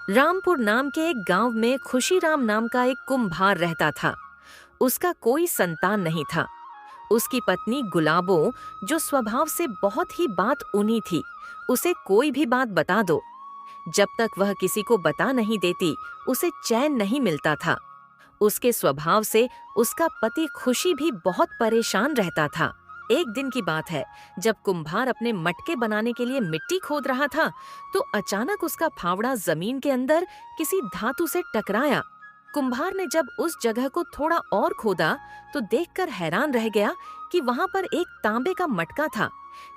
रामपुर नाम के एक गांव में खुशीराम नाम का एक कुम्हार रहता था। उसका कोई संतान नहीं था। उसकी पत्नी गुलाबो, जो स्वभाव से बहुत ही बात उनी थी, उसे कोई भी बात बता दो, जब तक वह किसी को बता नहीं देती, उसे चैन नहीं मिलता था। उसके स्वभाव से उसका पति खुशी भी बहुत परेशान रहता था। एक दिन की बात है, जब कुम्हार अपने मटके बनाने के लिए मिट्टी खोद रहा था, तो अचानक उसका फावड़ा जमीन के अंदर किसी धातु से टकराया। कुम्हार ने जब उस जगह को थोड़ा और खोदा, तो देखकर हैरान रह गया कि वहां पर एक तांबे का मटका था,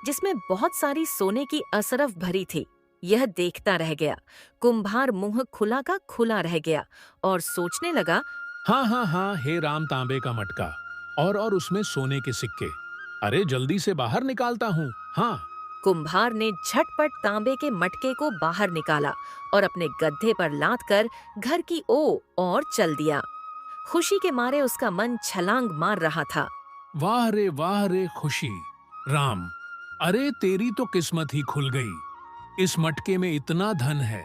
जिसमें बहुत सारी सोने की असरफ भरी थी। यह देखता रह गया। कुम्हार मुंह खुला का खुला रह गया और सोचने लगा। हाँ हाँ हाँ, हे राम, तांबे का मटका और उसमें सोने के सिक्के। अरे जल्दी से बाहर निकालता हूँ। हाँ। कुम्हार ने झटपट तांबे के मटके को बाहर निकाला और अपने गड्ढे पर लाद कर घर की ओर चल दिया। खुशी के मारे उसका मन छलांग मार रहा था। वाह रे खुशी। राम, अरे तेरी तो किस्मत ही खुल गई। इस मटके में इतना धन है,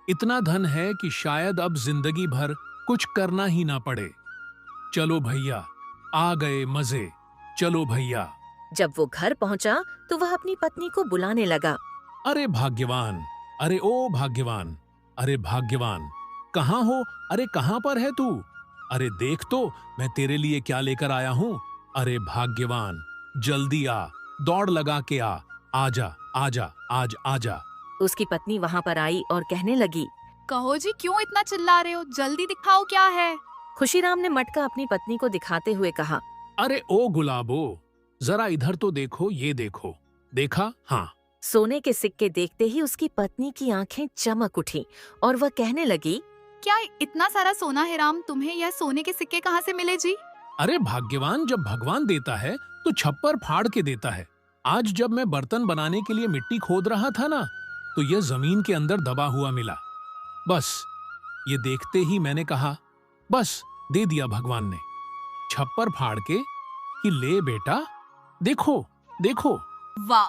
इतना धन है कि शायद अब जिंदगी भर कुछ करना ही ना पड़े। चलो भैया, आ गए मजे। चलो भैया। जब वो घर पहुंचा, तो वह अपनी पत्नी को बुलाने लगा। अरे भाग्यवान, अरे ओ भाग्यवान, अरे भाग्यवान, कहाँ हो? अरे कहाँ पर है तू? अरे देख तो, मैं तेरे लिए क्या लेकर आया हूँ। अरे भाग्यवान, जल्दी आ, दौड़ लगा के आ। आजा आजा, आज आजा। उसकी पत्नी वहां पर आई और कहने लगी। कहो जी, क्यों इतना चिल्ला रहे हो? जल्दी दिखाओ क्या है। खुशीराम ने मटका अपनी पत्नी को दिखाते हुए कहा। अरे ओ गुलाबो, जरा इधर तो देखो, ये देखो। देखा? हाँ। सोने के सिक्के देखते ही उसकी पत्नी की आंखें चमक उठी और वह कहने लगी। क्या इतना सारा सोना है राम? तुम्हें यह सोने के सिक्के कहाँ से मिले जी? अरे भाग्यवान, जब भगवान देता है तो छप्पर फाड़ के देता है। आज जब मैं बर्तन बनाने के लिए मिट्टी खोद रहा था ना, तो यह जमीन के अंदर दबा हुआ मिला। बस ये देखते ही मैंने कहा, बस दे दिया भगवान ने, छप्पर फाड़ के, कि ले बेटा, देखो देखो। वाह,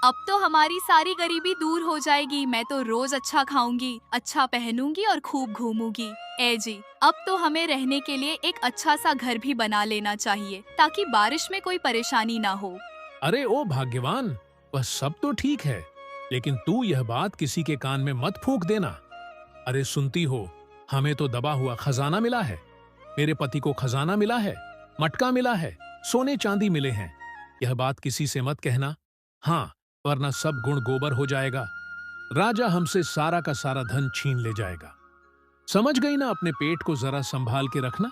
अब तो हमारी सारी गरीबी दूर हो जाएगी। मैं तो रोज अच्छा खाऊंगी, अच्छा पहनूंगी और खूब घूमूंगी। ए जी, अब तो हमें रहने के लिए एक अच्छा सा घर भी बना लेना चाहिए, ताकि बारिश में कोई परेशानी ना हो। अरे ओ भाग्यवान, वह सब तो ठीक है, लेकिन तू यह बात किसी के कान में मत फूंक देना। अरे सुनती हो, हमें तो दबा हुआ खजाना मिला है। मेरे पति को खजाना मिला है, मटका मिला है, सोने चांदी मिले हैं। यह बात किसी से मत कहना, हाँ, वरना सब गुण गोबर हो जाएगा। राजा हमसे सारा का सारा धन छीन ले जाएगा। समझ गई ना? अपने पेट को जरा संभाल के रखना,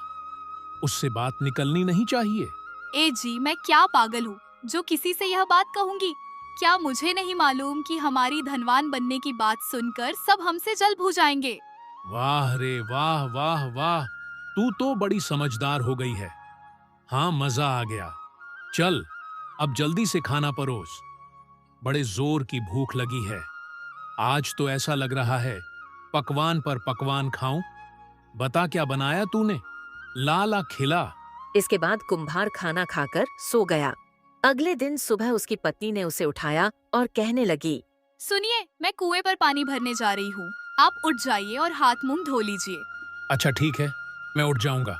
उससे बात निकलनी नहीं चाहिए। ए जी, मैं क्या पागल हूँ जो किसी से यह बात कहूंगी? क्या मुझे नहीं मालूम कि हमारी धनवान बनने की बात सुनकर सब हमसे जल भू जाएंगे? वाह रे वाह वाह वाह, तू तो बड़ी समझदार हो गई है। हाँ, मजा आ गया। चल, अब जल्दी से खाना परोस, बड़े जोर की भूख लगी है। आज तो ऐसा लग रहा है पकवान पर पकवान खाऊं। बता क्या बनाया तूने? लाला खिला। इसके बाद कुम्हार खाना खाकर सो गया। अगले दिन सुबह उसकी पत्नी ने उसे उठाया और कहने लगी। सुनिए, मैं कुएं पर पानी भरने जा रही हूँ। आप उठ जाइए और हाथ मुंह धो लीजिए। अच्छा ठीक है, मैं उठ जाऊंगा।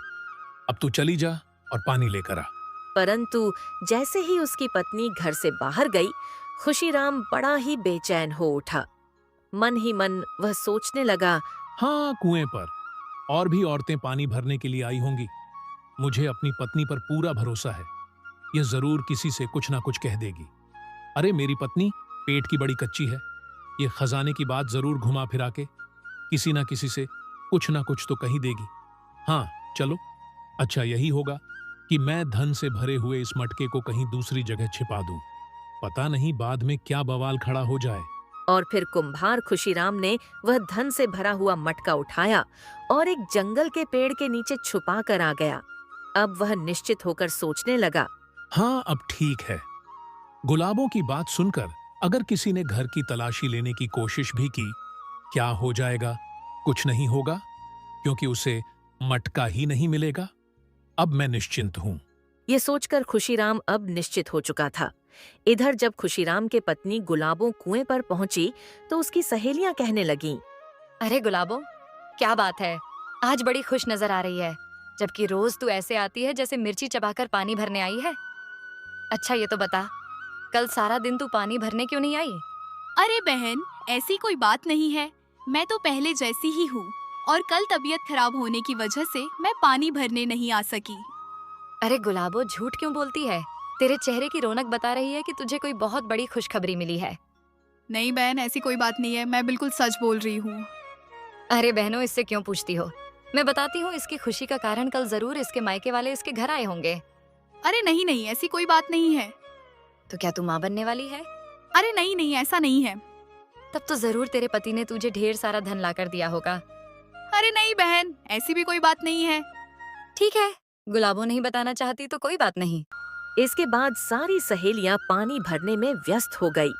अब तू चली जा और पानी लेकर आ। परंतु जैसे ही उसकी पत्नी घर से बाहर गई, खुशीराम बड़ा ही बेचैन हो उठा। मन ही मन वह सोचने लगा। हाँ, कुएं पर और भी औरतें पानी भरने के लिए आई होंगी। मुझे अपनी पत्नी पर पूरा भरोसा है, यह जरूर किसी से कुछ ना कुछ कह देगी। अरे मेरी पत्नी पेट की बड़ी कच्ची है, ये खजाने की बात जरूर घुमा फिरा के किसी ना किसी से कुछ ना कुछ तो कही देगी। हाँ चलो, अच्छा यही होगा कि मैं धन से भरे हुए इस मटके को कहीं दूसरी जगह छिपा दूं। पता नहीं बाद में क्या बवाल खड़ा हो जाए। और फिर कुम्हार खुशीराम ने वह धन से भरा हुआ मटका उठाया और एक जंगल के पेड़ के नीचे छुपा कर आ गया। अब वह निश्चित होकर सोचने लगा। हाँ, अब ठीक है। गुलाबों की बात सुनकर अगर किसी ने घर की तलाशी लेने की कोशिश भी की, क्या हो जाएगा? कुछ नहीं होगा, क्योंकि उसे मटका ही नहीं मिलेगा। अब मैं निश्चिंत हूं। ये सोचकर खुशीराम अब निश्चित हो चुका था। इधर जब खुशीराम के पत्नी गुलाबों कुएं पर पहुंची, तो उसकी सहेलियां कहने लगीं। अरे गुलाबो, क्या बात है, आज बड़ी खुश नजर आ रही है, जबकि रोज तू ऐसे आती है जैसे मिर्ची चबाकर पानी भरने आई है। अच्छा ये तो बता, कल सारा दिन तू पानी भरने क्यों नहीं आई? अरे बहन, ऐसी कोई बात नहीं है। मैं तो पहले जैसी ही हूँ और कल तबीयत खराब होने की वजह से मैं पानी भरने नहीं आ सकी। अरे गुलाबो, झूठ क्यों बोलती है? तेरे चेहरे की रौनक बता रही है कि तुझे कोई बहुत बड़ी खुशखबरी मिली है। नहीं बहन, ऐसी कोई बात नहीं है, मैं बिल्कुल सच बोल रही हूँ। अरे बहनों, इससे क्यों पूछती हो? मैं बताती हूँ, इसकी खुशी का कारण कल जरूर इसके मायके वाले इसके घर आए होंगे। अरे नहीं नहीं, ऐसी कोई बात नहीं है। तो क्या तू माँ बनने वाली है? अरे नहीं नहीं, ऐसा नहीं है। तब तो जरूर तेरे पति ने तुझे ढेर सारा धन लाकर दिया होगा। अरे नहीं बहन, ऐसी भी कोई बात नहीं है। ठीक है, गुलाबो नहीं बताना चाहती तो कोई बात नहीं। इसके बाद सारी सहेलियां पानी भरने में व्यस्त हो गई।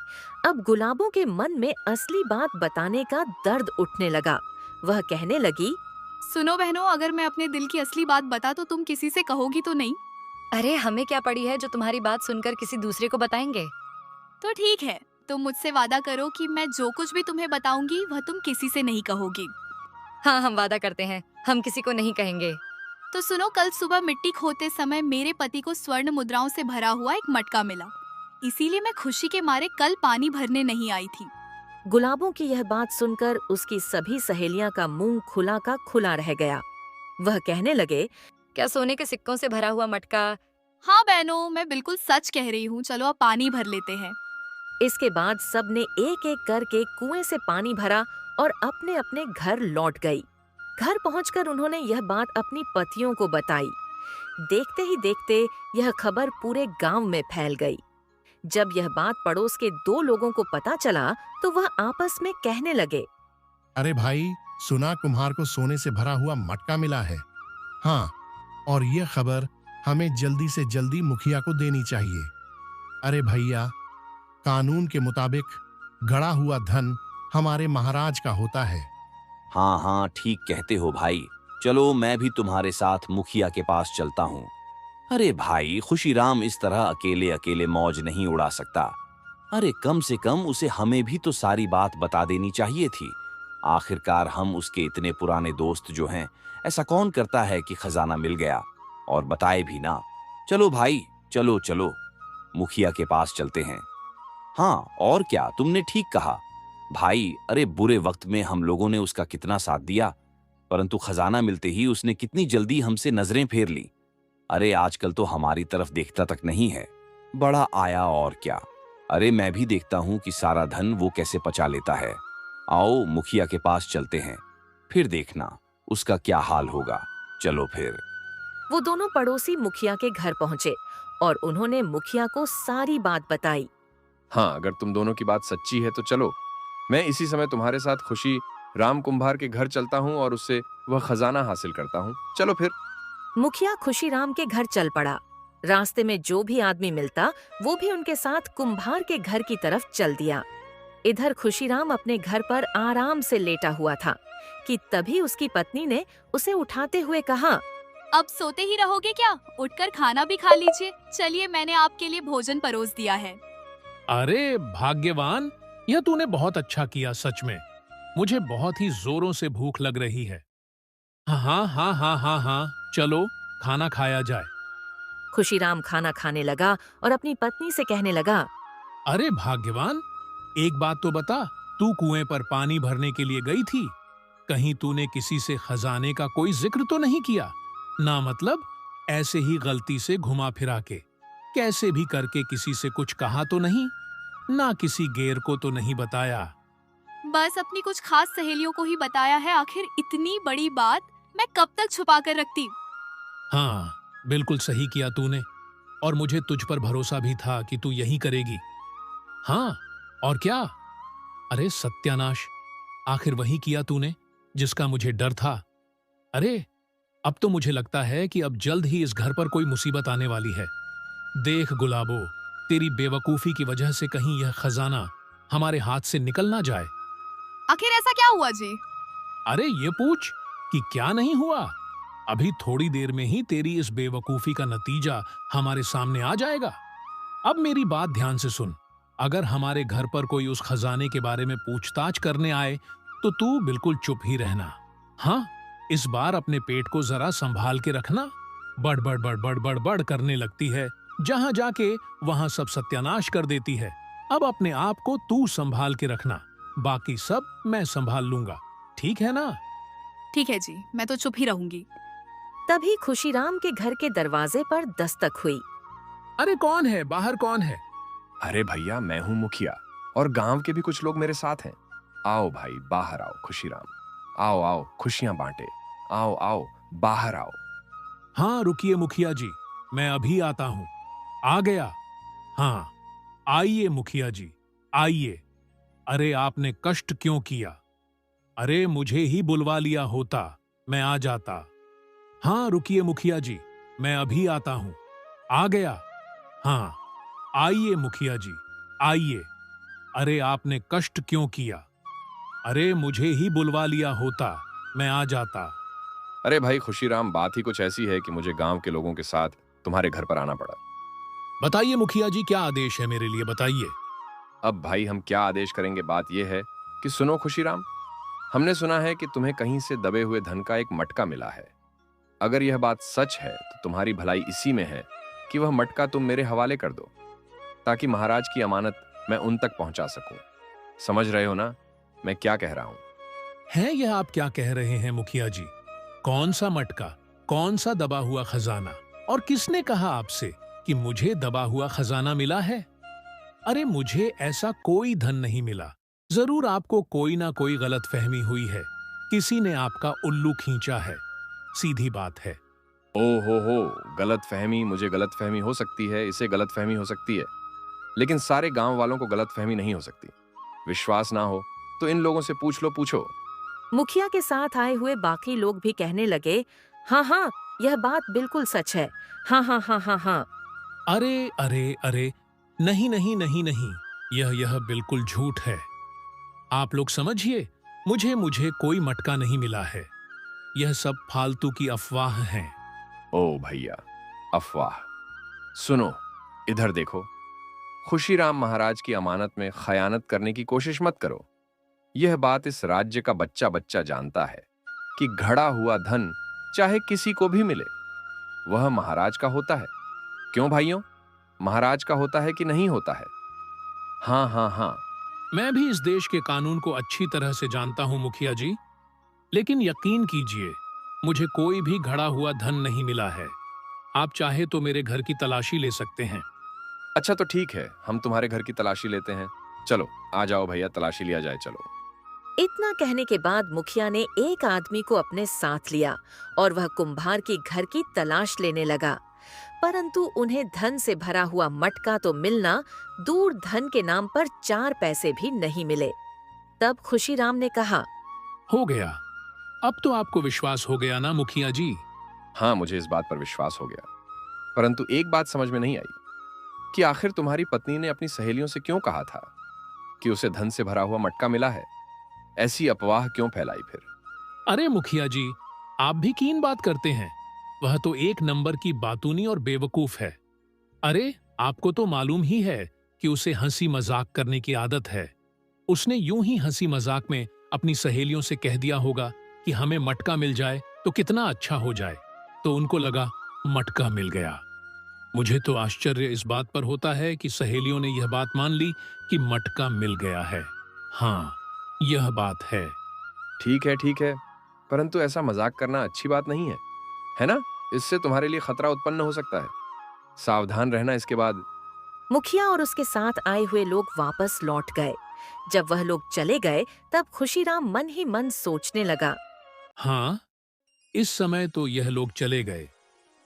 अब गुलाबों के मन में असली बात बताने का दर्द उठने लगा। वह कहने लगी, सुनो बहनों, अगर मैं अपने दिल की असली बात बता तो तुम किसी से कहोगी तो नहीं? अरे हमें क्या पड़ी है जो तुम्हारी बात सुनकर किसी दूसरे को बताएंगे। तो ठीक है, तुम मुझसे वादा करो कि मैं जो कुछ भी तुम्हें बताऊंगी वह तुम किसी से नहीं कहोगी। हाँ, हम वादा करते हैं, हम किसी को नहीं कहेंगे। तो सुनो, कल सुबह मिट्टी खोदते समय मेरे पति को स्वर्ण मुद्राओं से भरा हुआ एक मटका मिला, इसीलिए मैं खुशी के मारे कल पानी भरने नहीं आई थी। गुलाबों की यह बात सुनकर उसकी सभी सहेलियां का मुंह खुला का खुला रह गया। वह कहने लगे, क्या सोने के सिक्कों से भरा हुआ मटका? हाँ बहनों, मैं बिल्कुल सच कह रही हूँ, चलो अब पानी भर लेते हैं। इसके बाद सबने एक एक करके कुएं से पानी भरा और अपने अपने घर लौट गई। घर पहुंचकर उन्होंने यह बात अपनी पतियों को बताई। देखते ही देखते यह खबर पूरे गांव में फैल गई। जब यह बात पड़ोस के 2 लोगों को पता चला तो वह आपस में कहने लगे, अरे भाई, सुना कुम्हार को सोने से भरा हुआ मटका मिला है। हाँ, और ये खबर हमें जल्दी से जल्दी मुखिया को देनी चाहिए। अरे भैया, कानून के मुताबिक गड़ा हुआ धन हमारे महाराज का होता है। हाँ हाँ, ठीक कहते हो भाई। चलो मैं भी तुम्हारे साथ मुखिया के पास चलता हूँ। अरे भाई, खुशीराम इस तरह अकेले अकेले मौज नहीं उड़ा सकता। अरे कम से कम उसे हमें भी तो सारी बात बता देनी चाहिए थी। आखिरकार हम उसके इतने पुराने दोस्त जो हैं, ऐसा कौन करता है कि खजाना मिल गया और बताए भी ना। चलो भाई, चलो चलो, मुखिया के पास चलते हैं। हाँ, और क्या, तुमने ठीक कहा भाई। अरे बुरे वक्त में हम लोगों ने उसका कितना साथ दिया, परंतु खजाना मिलते ही उसने कितनी जल्दी हमसे नजरें फेर ली। अरे आजकल तो हमारी तरफ देखता तक नहीं है। बड़ा आया और क्या। अरे मैं भी देखता हूँ कि सारा धन वो कैसे पचा लेता है। आओ मुखिया के पास चलते हैं, फिर देखना उसका क्या हाल होगा। चलो फिर। वो दोनों पड़ोसी मुखिया के घर पहुंचे और उन्होंने मुखिया को सारी बात बताई। हाँ, अगर तुम दोनों की बात सच्ची है तो चलो, मैं इसी समय तुम्हारे साथ खुशी राम कुम्हार के घर चलता हूँ और उससे वह खजाना हासिल करता हूँ। चलो फिर। मुखिया खुशीराम के घर चल पड़ा। रास्ते में जो भी आदमी मिलता वो भी उनके साथ कुम्हार के घर की तरफ चल दिया। इधर खुशीराम अपने घर पर आराम से लेटा हुआ था कि तभी उसकी पत्नी ने उसे उठाते हुए कहा, अब सोते ही रहोगे क्या? उठकर खाना भी खा लीजिए। चलिए, मैंने आपके लिए भोजन परोस दिया है। अरे भाग्यवान, यह तूने बहुत अच्छा किया। सच में मुझे बहुत ही जोरों से भूख लग रही है। हाँ हाँ हाँ हाँ हाँ, चलो खाना खाया जाए। खुशीराम खाना खाने लगा और अपनी पत्नी से कहने लगा, अरे भाग्यवान, एक बात तो बता, तू कुएं पर पानी भरने के लिए गई थी, कहीं तूने किसी से खजाने का कोई जिक्र तो नहीं किया ना? मतलब ऐसे ही गलती से घुमा फिरा के, कैसे भी करके किसी से कुछ कहा तो नहीं ना? किसी गैर को तो नहीं बताया? बस अपनी कुछ खास सहेलियों को ही बताया है। आखिर इतनी बड़ी बात मैं कब तक छुपा कर रखती? हाँ, बिल्कुल सही किया तूने, और मुझे तुझ पर भरोसा भी था कि तू यही करेगी। हाँ, और क्या। अरे सत्यानाश, आखिर वही किया तूने जिसका मुझे डर था। अरे अब तो मुझे लगता है कि अब जल्द ही इस घर पर कोई मुसीबत आने वाली है। देख गुलाबो, तेरी बेवकूफी की वजह से कहीं यह खजाना हमारे हाथ से निकल ना जाए। आखिर ऐसा क्या हुआ जी? अरे ये पूछ कि क्या नहीं हुआ। अभी थोड़ी देर में ही तेरी इस बेवकूफी का नतीजा हमारे सामने आ जाएगा। अब मेरी बात ध्यान से सुन। अगर हमारे घर पर कोई उस खजाने के बारे में पूछताछ करने आए तो तू बिल्कुल चुप ही रहना। हाँ, इस बार अपने पेट को जरा संभाल के रखना। बड़ बड़ बड़ बड़ बड़ बड़ करने लगती है, जहां जाके वहां सब सत्यानाश कर देती है। अब अपने आप को तू संभाल के रखना, बाकी सब मैं संभाल लूंगा, ठीक है ना? ठीक है जी, मैं तो चुप ही रहूंगी। तभी खुशीराम के घर के दरवाजे पर दस्तक हुई। अरे कौन है? बाहर कौन है? अरे भैया, मैं हूं मुखिया, और गांव के भी कुछ लोग मेरे साथ हैं। आओ भाई, बाहर आओ। खुशीराम, आओ आओ, खुशियां बांटे। आओ आओ, बाहर आओ। हाँ रुकिए मुखिया जी, मैं अभी आता हूँ। आ गया। हाँ, आइए मुखिया जी, आइए। अरे आपने कष्ट क्यों किया? अरे मुझे ही बुलवा लिया होता, मैं आ जाता। हाँ रुकिए मुखिया जी, मैं अभी आता हूँ। आ गया। हाँ, आइए मुखिया जी, आइए। अरे आपने कष्ट क्यों किया? अरे मुझे ही बुलवा लिया होता, मैं आ जाता। अरे भाई खुशीराम, बात ही कुछ ऐसी है कि मुझे गांव के लोगों के साथ तुम्हारे घर पर आना पड़ा। बताइए मुखिया जी, क्या आदेश है मेरे लिए, बताइए। अब भाई हम क्या आदेश करेंगे, बात यह है कि सुनो खुशीराम, हमने सुना है कि तुम्हें कहीं से दबे हुए धन का एक मटका मिला है। अगर यह बात सच है तो तुम्हारी भलाई इसी में है कि वह मटका तुम मेरे हवाले कर दो, ताकि महाराज की अमानत मैं उन तक पहुंचा सकूं। समझ रहे हो ना मैं क्या कह रहा हूं? है यह आप क्या कह रहे हैं मुखिया जी? कौन सा मटका, कौन सा दबा हुआ खजाना, और किसने कहा आपसे कि मुझे दबा हुआ खजाना मिला है? अरे मुझे ऐसा कोई धन नहीं मिला। जरूर आपको कोई ना कोई गलतफहमी हुई है, किसी ने आपका उल्लू खींचा है, सीधी बात है। ओ हो, गलतफहमी, मुझे गलतफहमी हो सकती है, इसे गलतफहमी हो सकती है, लेकिन सारे गांव वालों को गलतफहमी नहीं हो सकती। विश्वास ना हो तो इन लोगों से पूछ लो, पूछो। मुखिया के साथ आए हुए बाकी लोग भी कहने लगे, हाँ हाँ, यह बात बिल्कुल सच है। हाँ हाँ हाँ हाँ हाँ। अरे अरे अरे, नहीं नहीं नहीं नहीं, यह बिल्कुल झूठ है। आप लोग समझिए, मुझे मुझे कोई मटका नहीं मिला है। यह सब फालतू की अफवाह हैं। ओ भैया, अफवाह? सुनो, इधर देखो। खुशीराम महाराज की अमानत में खयानत करने की कोशिश मत करो। यह बात इस राज्य का बच्चा बच्चा जानता है कि घड़ा हुआ धन चाहे किसी को भी मिले, वह महाराज का होता है। क्यों भाइयों, महाराज का होता है कि नहीं होता है? हाँ हाँ हाँ। मैं भी इस देश के कानून को अच्छी तरह से जानता हूं मुखिया जी, लेकिन यकीन कीजिए, मुझे कोई भी घड़ा हुआ धन नहीं मिला है। आप चाहे तो मेरे घर की तलाशी ले सकते हैं। अच्छा तो ठीक है, हम तुम्हारे घर की तलाशी लेते हैं। चलो आ जाओ भैया, तलाशी लिया जाए, चलो। इतना कहने के बाद मुखिया ने एक आदमी को अपने साथ लिया और वह कुम्हार की घर की तलाश लेने लगा। परंतु उन्हें धन से भरा हुआ मटका तो मिलना दूर, धन के नाम पर 4 पैसे भी नहीं मिले। तब खुशीराम ने कहा, हो गया, अब तो आपको विश्वास हो गया ना मुखिया जी? हाँ, मुझे इस बात पर विश्वास हो गया, परंतु एक बात समझ में नहीं आई कि आखिर तुम्हारी पत्नी ने अपनी सहेलियों से क्यों कहा था कि उसे धन से भरा हुआ मटका मिला है? ऐसी अफवाह क्यों फैलाई फिर? अरे मुखिया जी, आप भी कीन बात करते हैं। वह तो एक नंबर की बातूनी और बेवकूफ है। अरे आपको तो मालूम ही है कि उसे हंसी मजाक करने की आदत है। उसने यूं ही हंसी मजाक में अपनी सहेलियों से कह दिया होगा कि हमें मटका मिल जाए तो कितना अच्छा हो जाए, तो उनको लगा मटका मिल गया। मुझे तो आश्चर्य इस बात पर होता है कि सहेलियों ने यह बात मान ली कि मटका मिल गया है। हाँ, यह बात है। ठीक है, परंतु ऐसा मजाक करना अच्छी बात नहीं है ना? इससे तुम्हारे लिए खतरा उत्पन्न हो सकता है। सावधान रहना इसके बाद। मुखिया और उसके साथ आए हुए लोग वापस लौट गए। जब वह लोग चले गए तब खुशीराम मन ही मन सोचने लगा, हाँ, इस समय तो यह लोग चले गए,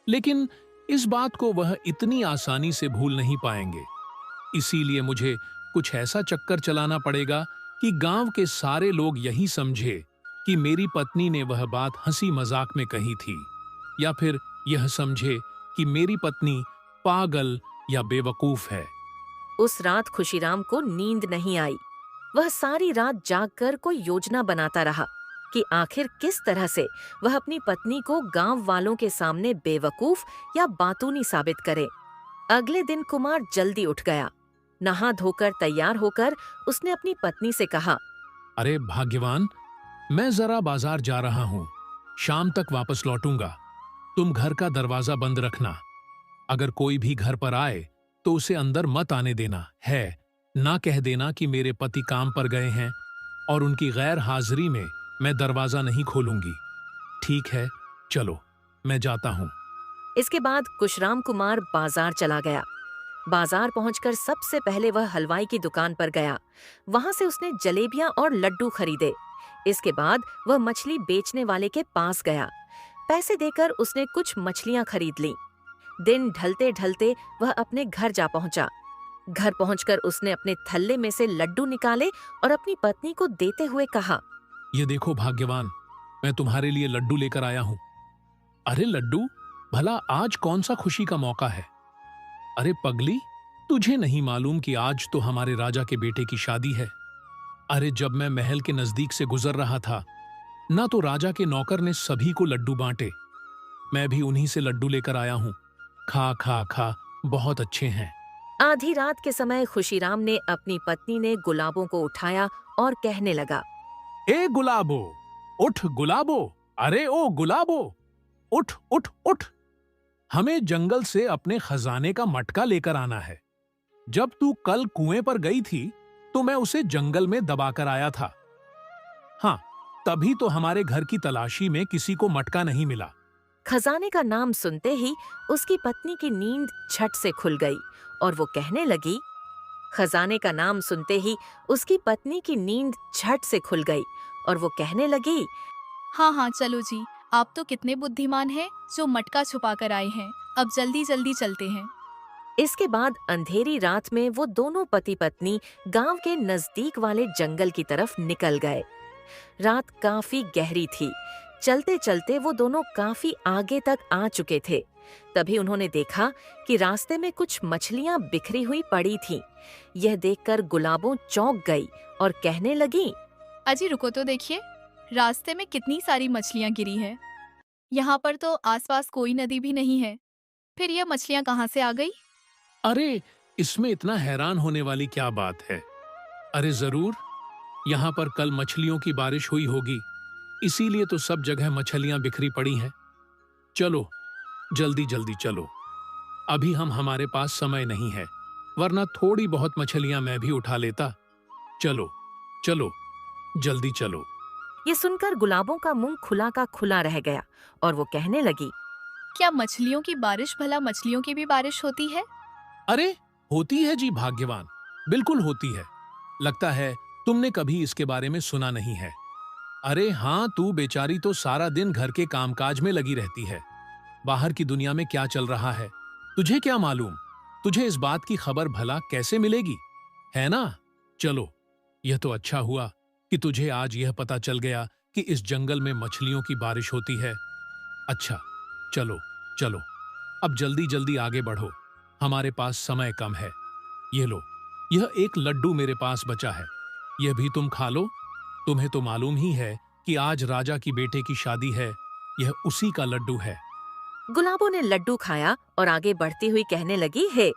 लेकिन इस बात को वह इतनी आसानी से भूल नहीं पाएंगे। इसीलिए मुझे कुछ ऐसा चक्कर चलाना पड़ेगा कि गांव के सारे लोग यही समझे कि मेरी पत्नी ने वह बात हंसी मजाक में कही थी, या फिर यह समझे कि मेरी पत्नी पागल या बेवकूफ है। उस रात खुशीराम को नींद नहीं आई। वह सारी रात जागकर कोई योजना बनाता रहा कि आखिर किस तरह से वह अपनी पत्नी को गांव वालों के सामने बेवकूफ या बातूनी साबित करे। अगले दिन कुमार जल्दी उठ गया। नहा धोकर तैयार होकर उसने अपनी पत्नी से कहा, अरे भाग्यवान, मैं जरा बाजार जा रहा हूं, शाम तक वापस लौटूंगा। तुम घर का दरवाजा बंद रखना। अगर कोई भी घर पर आए तो उसे अंदर मत आने देना है। ना कह देना कि मेरे पति काम पर गए हैं और उनकी गैर हाजिरी में मैं दरवाजा नहीं खोलूंगी। ठीक है, चलो मैं जाता हूं। इसके बाद कुशराम कुमार बाजार चला गया। बाजार पहुंचकर सबसे पहले वह हलवाई की दुकान पर गया। वहां से उसने जलेबियां और लड्डू खरीदे। इसके बाद वह मछली बेचने वाले के पास गया। पैसे देकर उसने कुछ मछलियां खरीद लीं। दिन ढलते ढलते वह अपने घर जा पहुंचा। घर पहुंचकर उसने अपने थल्ले में से लड्डू निकाले और अपनी पत्नी को देते हुए कहा, ये देखो भाग्यवान, मैं तुम्हारे लिए लड्डू लेकर आया हूं। अरे लड्डू, भला आज कौन सा खुशी का मौका है? अरे पगली, तुझे नहीं मालूम कि आज तो हमारे राजा के बेटे की शादी है। अरे जब मैं महल के नजदीक से गुजर रहा था ना, तो राजा के नौकर ने सभी को लड्डू बांटे। मैं भी उन्हीं से लड्डू लेकर आया हूं। खा खा खा, बहुत अच्छे हैं। आधी रात के समय खुशीराम ने अपनी पत्नी ने गुलाबों को उठाया और कहने लगा, ए गुलाबो, उठ गुलाबो, अरे ओ गुलाबो, उठ उठ उठ। हमें जंगल से अपने खजाने का मटका लेकर आना है। जब तू कल कुएं पर गई थी तो मैं उसे जंगल में दबाकर आया था। हाँ, तभी तो हमारे घर की तलाशी में किसी को मटका नहीं मिला। खजाने का नाम सुनते ही उसकी पत्नी की नींद झट से खुल गई और वो कहने लगी, खजाने का नाम सुनते ही उसकी पत्नी की नींद झट से खुल गई और वो कहने लगी, हाँ हाँ चलो जी, आप तो कितने बुद्धिमान हैं जो मटका छुपा कर आए हैं। अब जल्दी जल्दी चलते हैं। इसके बाद अंधेरी रात में वो दोनों पति पत्नी गांव के नजदीक वाले जंगल की तरफ निकल गए। रात काफी गहरी थी। चलते चलते वो दोनों काफी आगे तक आ चुके थे। तभी उन्होंने देखा कि रास्ते में कुछ मछलियां बिखरी हुई पड़ी थीं। यह देखकर गुलाबों चौंक गई और कहने लगी, अजी रुको तो देखिए, रास्ते में कितनी सारी मछलियां गिरी हैं। यहाँ पर तो आसपास कोई नदी भी नहीं है, फिर यह मछलियां कहाँ से आ गई? अरे इसमें इतना हैरान होने वाली क्या बात है? अरे जरूर, यहाँ पर कल मछलियों की बारिश हुई होगी, इसीलिए तो सब जगह मछलियां बिखरी पड़ी हैं। चलो जल्दी जल्दी चलो, अभी हमारे पास समय नहीं है, वरना थोड़ी बहुत मछलियां मैं भी उठा लेता। चलो चलो जल्दी चलो। ये सुनकर गुलाबों का मुंह खुला का खुला रह गया और वो कहने लगी, क्या मछलियों की बारिश भला मछलियों की भी बारिश होती है? अरे होती है जी भाग्यवान, बिल्कुल होती है। लगता है तुमने कभी इसके बारे में सुना नहीं है। अरे हाँ, तू बेचारी तो सारा दिन घर के कामकाज में लगी रहती है। बाहर की दुनिया में क्या चल रहा है तुझे क्या मालूम? तुझे इस बात की खबर भला कैसे मिलेगी, है ना? चलो, यह तो अच्छा हुआ कि तुझे आज यह पता चल गया कि इस जंगल में मछलियों की बारिश होती है। अच्छा, चलो चलो, अब जल्दी जल्दी आगे बढ़ो, हमारे पास समय कम है। ये लो, यह एक लड्डू मेरे पास बचा है, यह भी तुम खा लो। तुम्हें तो मालूम ही है कि आज राजा की बेटे की शादी है, यह उसी का लड्डू है। गुलाबों ने लड्डू खाया और आगे बढ़ती हुई कहने लगी, हे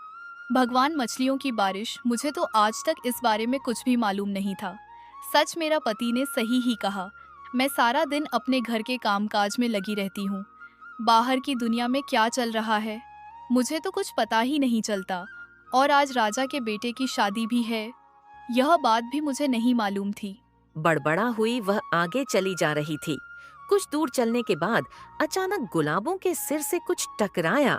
भगवान, मछलियों की बारिश, मुझे तो आज तक इस बारे में कुछ भी मालूम नहीं था। सच मेरा पति ने सही ही कहा। मैं सारा दिन अपने घर के कामकाज में लगी रहती हूँ। बाहर की दुनिया में क्या चल रहा है मुझे तो कुछ पता ही नहीं चलता। और आज राजा के बेटे की शादी भी है, यह बात भी मुझे नहीं मालूम थी। बड़बड़ा हुई वह आगे चली जा रही थी। कुछ दूर चलने के बाद अचानक गुलाबों के सिर से कुछ टकराया।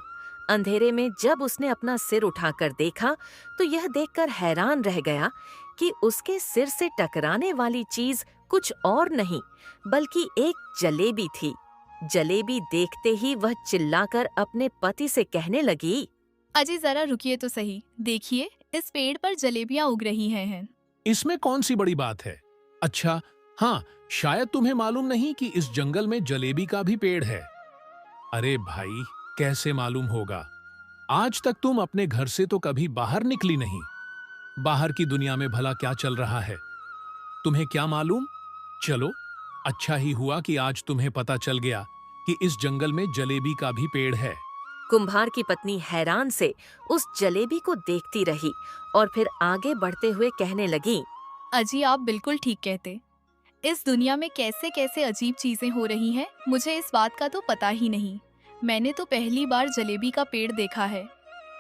अंधेरे में जब उसने अपना सिर उठाकर देखा तो यह देखकर हैरान रह गया कि उसके सिर से टकराने वाली चीज कुछ और नहीं बल्कि एक जलेबी थी। जलेबी देखते ही वह चिल्लाकर अपने पति से कहने लगी, अजी जरा रुकिए तो सही, देखिए इस पेड़ पर जलेबियां उग रही हैं। इसमें कौन सी बड़ी बात है? अच्छा हाँ, शायद तुम्हें मालूम नहीं कि इस जंगल में जलेबी का भी पेड़ है। अरे भाई, कैसे मालूम होगा? आज तक तुम अपने घर से तो कभी बाहर निकली नहीं। बाहर की दुनिया में भला क्या चल रहा है तुम्हें क्या मालूम? चलो, अच्छा ही हुआ कि आज तुम्हें पता चल गया कि इस जंगल में जलेबी का भी पेड़ है। कुम्हार की पत्नी हैरान से उस जलेबी को देखती रही और फिर आगे बढ़ते हुए कहने लगी, अजी आप बिल्कुल ठीक कहते, इस दुनिया में कैसे कैसे अजीब चीजें हो रही हैं, मुझे इस बात का तो पता ही नहीं। मैंने तो पहली बार जलेबी का पेड़ देखा है।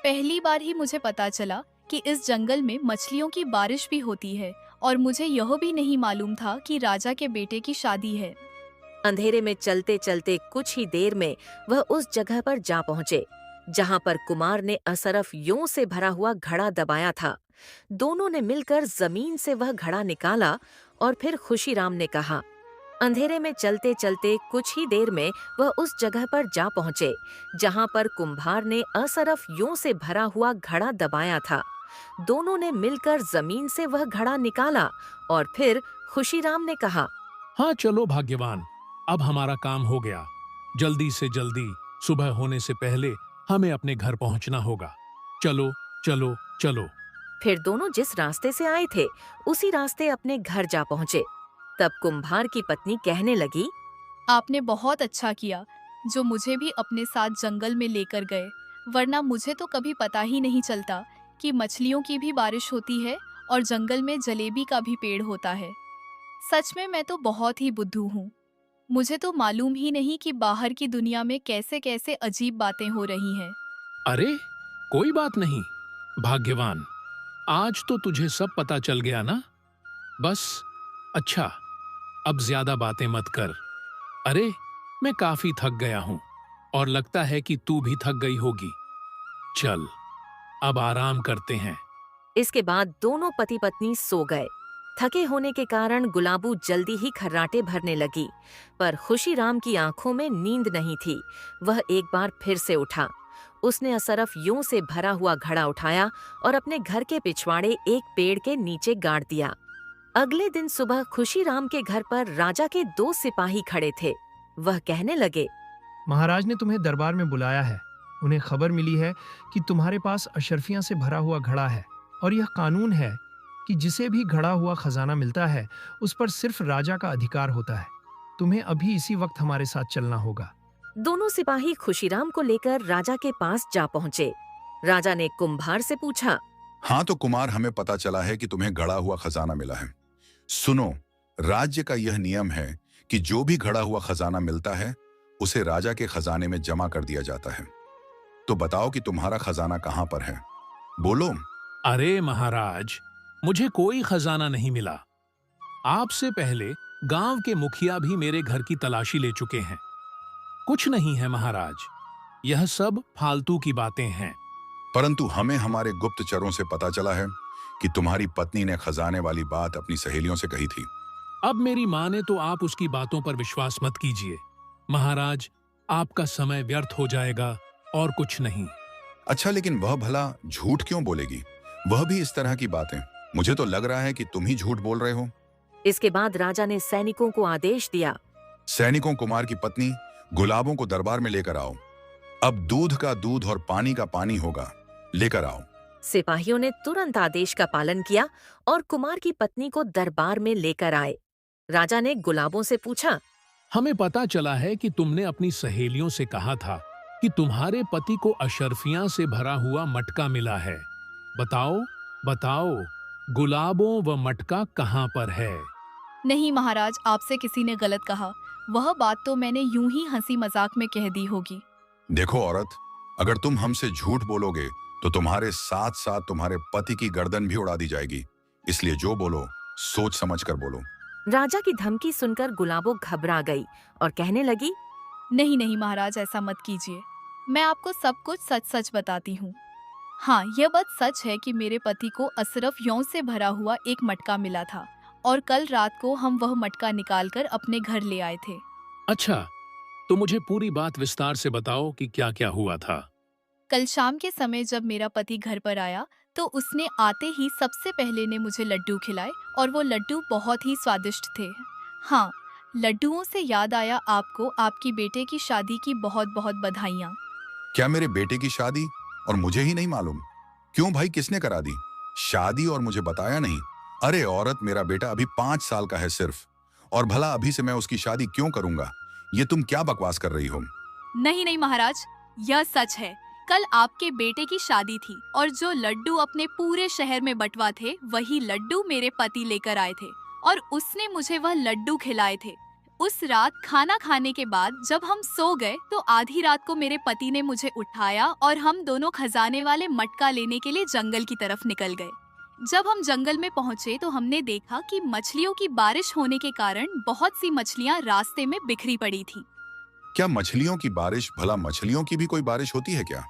पहली बार ही मुझे पता चला कि इस जंगल में मछलियों की बारिश भी होती है, और मुझे यह भी नहीं मालूम था कि राजा के बेटे की शादी है। अंधेरे में चलते चलते कुछ ही देर में वह उस जगह पर जा पहुंचे जहां पर कुमार ने असरफ यों से भरा हुआ घड़ा दबाया था। दोनों ने मिलकर जमीन से वह घड़ा निकाला और फिर खुशीराम ने कहा। अंधेरे में चलते चलते कुछ ही देर में वह उस जगह पर जा पहुंचे जहां पर कुम्हार ने असरफ यों से भरा हुआ घड़ा दबाया था। दोनों ने मिलकर जमीन से वह घड़ा निकाला और फिर खुशीराम ने कहा। हाँ चलो भाग्यवान, अब हमारा काम हो गया। जल्दी से जल्दी सुबह होने से पहले हमें अपने घर पहुंचना होगा। चलो चलो चलो। फिर दोनों जिस रास्ते से आए थे उसी रास्ते अपने घर जा पहुंचे। तब कुम्हार की पत्नी कहने लगी। आपने बहुत अच्छा किया जो मुझे भी अपने साथ जंगल में लेकर गए, वरना मुझे तो कभी पता ही नहीं चलता कि मछलियों की भी बारिश होती है और जंगल में जलेबी का भी पेड़ होता है। सच में मैं तो बहुत ही बुद्धू हूँ। मुझे तो मालूम ही नहीं कि बाहर की दुनिया में कैसे कैसे अजीब बातें हो रही हैं। अरे कोई बात नहीं भाग्यवान, आज तो तुझे सब पता चल गया ना। बस अच्छा, अब ज्यादा बातें मत कर। अरे मैं काफी थक गया हूं और लगता है कि तू भी थक गई होगी। चल अब आराम करते हैं। इसके बाद दोनों पति पत्नी सो गए। थके होने के कारण गुलाबू जल्दी ही खर्राटे भरने लगी, पर खुशीराम की आंखों में नींद नहीं थी। वह एक बार फिर से उठा। उसने असरफ यों से भरा हुआ घड़ा उठाया और अपने घर के पिछवाड़े एक पेड़ के नीचे गाड़ दिया। अगले दिन सुबह खुशीराम के घर पर राजा के 2 सिपाही खड़े थे। वह कहने लगे। महाराज ने तुम्हें दरबार में बुलाया है। उन्हें खबर मिली है कि तुम्हारे पास अशर्फियां से भरा हुआ घड़ा है, और यह कानून है कि जिसे भी घड़ा हुआ खजाना मिलता है उस पर सिर्फ राजा का अधिकार होता है। तुम्हें अभी इसी वक्त हमारे साथ चलना होगा। दोनों सिपाही खुशीराम को लेकर राजा के पास जा पहुंचे। राजा ने कुम्हार से पूछा। हाँ तो कुमार, हमें पता चला है कि तुम्हें गड़ा हुआ खजाना मिला है। सुनो, राज्य का यह नियम है कि जो भी गड़ा हुआ खजाना मिलता है उसे राजा के खजाने में जमा कर दिया जाता है। तो बताओ कि तुम्हारा खजाना कहाँ पर है, बोलो। अरे महाराज, मुझे कोई खजाना नहीं मिला। आपसे पहले गांव के मुखिया भी मेरे घर की तलाशी ले चुके हैं। कुछ नहीं है महाराज, यह सब फालतू की बातें हैं। परंतु हमें हमारे गुप्तचरों से पता चला है कि तुम्हारी पत्नी ने खजाने वाली बात अपनी सहेलियों से कही थी। अब मेरी माँ ने तो आप उसकी बातों पर विश्वास मत कीजिए महाराज, आपका समय व्यर्थ हो जाएगा और कुछ नहीं। अच्छा, लेकिन वह भला झूठ क्यों बोलेगी? वह भी इस तरह की बातें। मुझे तो लग रहा है कि तुम ही झूठ बोल रहे हो। इसके बाद राजा ने सैनिकों को आदेश दिया। सैनिकों, कुमार की पत्नी गुलाबों को दरबार में लेकर आओ। अब दूध का दूध और पानी का पानी होगा, लेकर आओ। सिपाहियों ने तुरंत आदेश का पालन किया और कुमार की पत्नी को दरबार में लेकर आए। राजा ने गुलाबों से पूछा। हमें पता चला है कि तुमने अपनी सहेलियों से कहा था कि तुम्हारे पति को अशर्फियां से भरा हुआ मटका मिला है। बताओ बताओ, गुलाबों व मटका कहाँ पर है? नहीं महाराज, आपसे किसी ने गलत कहा। वह बात तो मैंने यूं ही हंसी मजाक में कह दी होगी। देखो औरत, अगर तुम हमसे झूठ बोलोगे तो तुम्हारे साथ साथ तुम्हारे पति की गर्दन भी उड़ा दी जाएगी। इसलिए जो बोलो सोच समझ कर बोलो। राजा की धमकी सुनकर गुलाबो घबरा गई और कहने लगी। नहीं नहीं महाराज, ऐसा मत कीजिए। मैं आपको सब कुछ सच सच बताती हूँ। हाँ, यह बात सच है कि मेरे पति को असरफ यौं से भरा हुआ एक मटका मिला था, और कल रात को हम वह मटका निकालकर अपने घर ले आए थे। अच्छा, तो मुझे पूरी बात विस्तार से बताओ कि क्या क्या हुआ था। कल शाम के समय जब मेरा पति घर पर आया तो उसने आते ही सबसे पहले ने मुझे लड्डू खिलाए, और वो लड्डू बहुत ही स्वादिष्ट थे। हाँ, लड्डुओं से याद आया, आपको आपकी बेटे की शादी की बहुत बहुत बधाइयाँ। क्या मेरे बेटे की शादी और मुझे ही नहीं मालूम? क्यों भाई, किसने करा दी शादी और मुझे बताया नहीं? अरे औरत, मेरा बेटा अभी 5 साल का है सिर्फ, और भला अभी से मैं उसकी शादी क्यों करूंगा? ये तुम क्या बकवास कर रही हो? नहीं नहीं महाराज, यह सच है। कल आपके बेटे की शादी थी, और जो लड्डू अपने पूरे शहर में बंटवा थे वही लड्डू मेरे पति लेकर आए थे, और उसने मुझे वह लड्डू खिलाए थे। उस रात खाना खाने के बाद जब हम सो गए तो आधी रात को मेरे पति ने मुझे उठाया और हम दोनों खजाने वाले मटका लेने के लिए जंगल की तरफ निकल गए। जब हम जंगल में पहुंचे तो हमने देखा कि मछलियों की बारिश होने के कारण बहुत सी मछलियां रास्ते में बिखरी पड़ी थीं। क्या मछलियों की बारिश, भला मछलियों की भी कोई बारिश होती है क्या?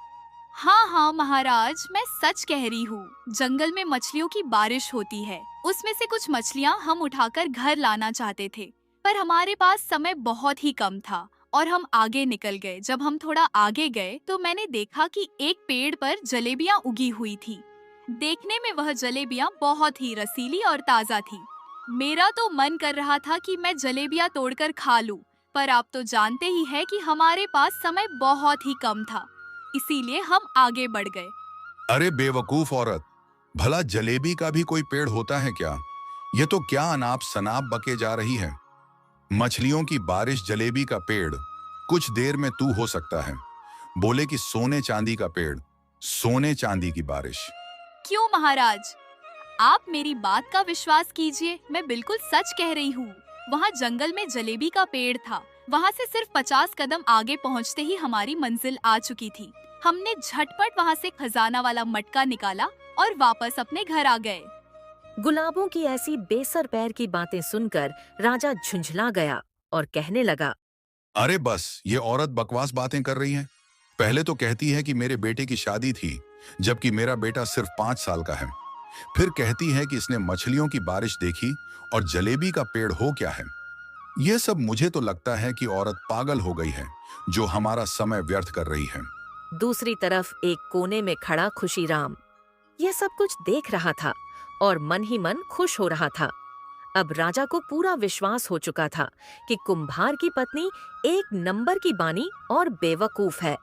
हाँ हाँ महाराज, मैं सच कह रही हूँ। जंगल में मछलियों की बारिश होती है। उसमें से कुछ मछलियाँ हम उठाकर घर लाना चाहते थे, पर हमारे पास समय बहुत ही कम था और हम आगे निकल गए। जब हम थोड़ा आगे गए तो मैंने देखा कि एक पेड़ पर जलेबियाँ उगी हुई थी। देखने में वह जलेबियाँ बहुत ही रसीली और ताज़ा थी। मेरा तो मन कर रहा था कि मैं जलेबियाँ तोड़कर खा लूं, पर आप तो जानते ही हैं कि हमारे पास समय बहुत ही कम था, इसीलिए हम आगे बढ़ गए। अरे बेवकूफ औरत, भला जलेबी का भी कोई पेड़ होता है क्या? ये तो क्या अनाप शनाप बके जा रही है। मछलियों की बारिश, जलेबी का पेड़, कुछ देर में तू हो सकता है। बोले कि सोने चांदी का पेड़, सोने चांदी की बारिश। क्यों महाराज, आप मेरी बात का विश्वास कीजिए, मैं बिल्कुल सच कह रही हूँ। वहाँ जंगल में जलेबी का पेड़ था। वहाँ से सिर्फ 50 कदम आगे पहुँचते ही हमारी मंजिल आ चुकी थी। हमने झटपट वहाँ से खजाना वाला मटका निकाला और वापस अपने घर आ गए। गुलाबों की ऐसी बेसर पैर की बातें सुनकर राजा झुंझला गया और कहने लगा, अरे बस, ये औरत बकवास बातें कर रही है। पहले तो कहती है कि मेरे बेटे की शादी थी, जबकि मेरा बेटा सिर्फ 5 साल का है। फिर कहती है कि इसने मछलियों की बारिश देखी और जलेबी का पेड़ हो क्या है। यह सब मुझे तो लगता है कि औरत पागल हो गई है, जो हमारा समय व्यर्थ कर रही है। दूसरी तरफ एक कोने में खड़ा खुशीराम यह सब कुछ देख रहा था और मन ही मन खुश हो रहा था। अब राजा को पूरा विश्वास हो चुका था कि कुम्हार की पत्नी एक नंबर की बानी और बेवकूफ है।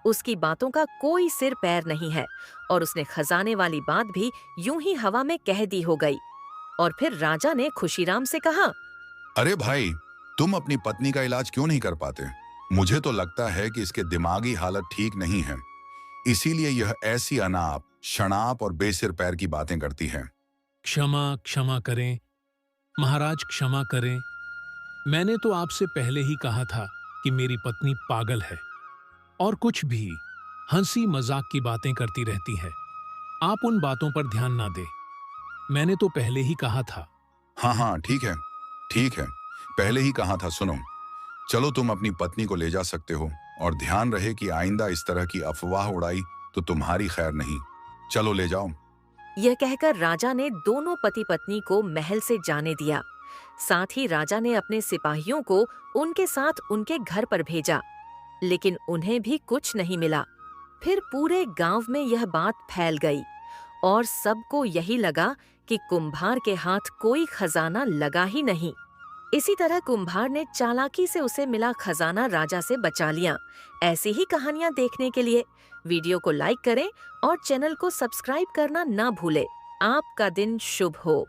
उसकी बातों का कोई सिर पैर नहीं है और उसने खजाने वाली बात भी यूं ही हवा में कह दी हो गई। और फिर राजा ने खुशीराम से कहा, अरे भाई, तुम अपनी पत्नी का इलाज क्यों नहीं कर पाते? मुझे तो लगता है कि इसके दिमागी हालत ठीक नहीं है, इसीलिए यह ऐसी अनाप शनाप और बेसिर पैर की बातें करती है। क्षमा करें महाराज, क्षमा करें। मैंने तो आपसे पहले ही कहा था कि मेरी पत्नी पागल है और कुछ भी हंसी मजाक की बातें करती रहती है। आप उन बातों पर ध्यान ना दें। मैंने तो पहले ही कहा था। हाँ, ठीक है, पहले ही कहा था। सुनो, चलो तुम अपनी पत्नी को ले जा सकते हो, और ध्यान रहे कि आइंदा इस तरह की अफवाह उड़ाई तो तुम्हारी खैर नहीं। चलो ले जाओ। यह कहकर राजा ने दोनों पति पत्नी को महल से जाने दिया। साथ ही राजा ने अपने सिपाहियों को उनके साथ उनके घर पर भेजा, लेकिन उन्हें भी कुछ नहीं मिला। फिर पूरे गांव में यह बात फैल गई और सबको यही लगा कि कुम्हार के हाथ कोई खजाना लगा ही नहीं। इसी तरह कुम्हार ने चालाकी से उसे मिला खजाना राजा से बचा लिया। ऐसी ही कहानियां देखने के लिए वीडियो को लाइक करें और चैनल को सब्सक्राइब करना ना भूलें। आपका दिन शुभ हो।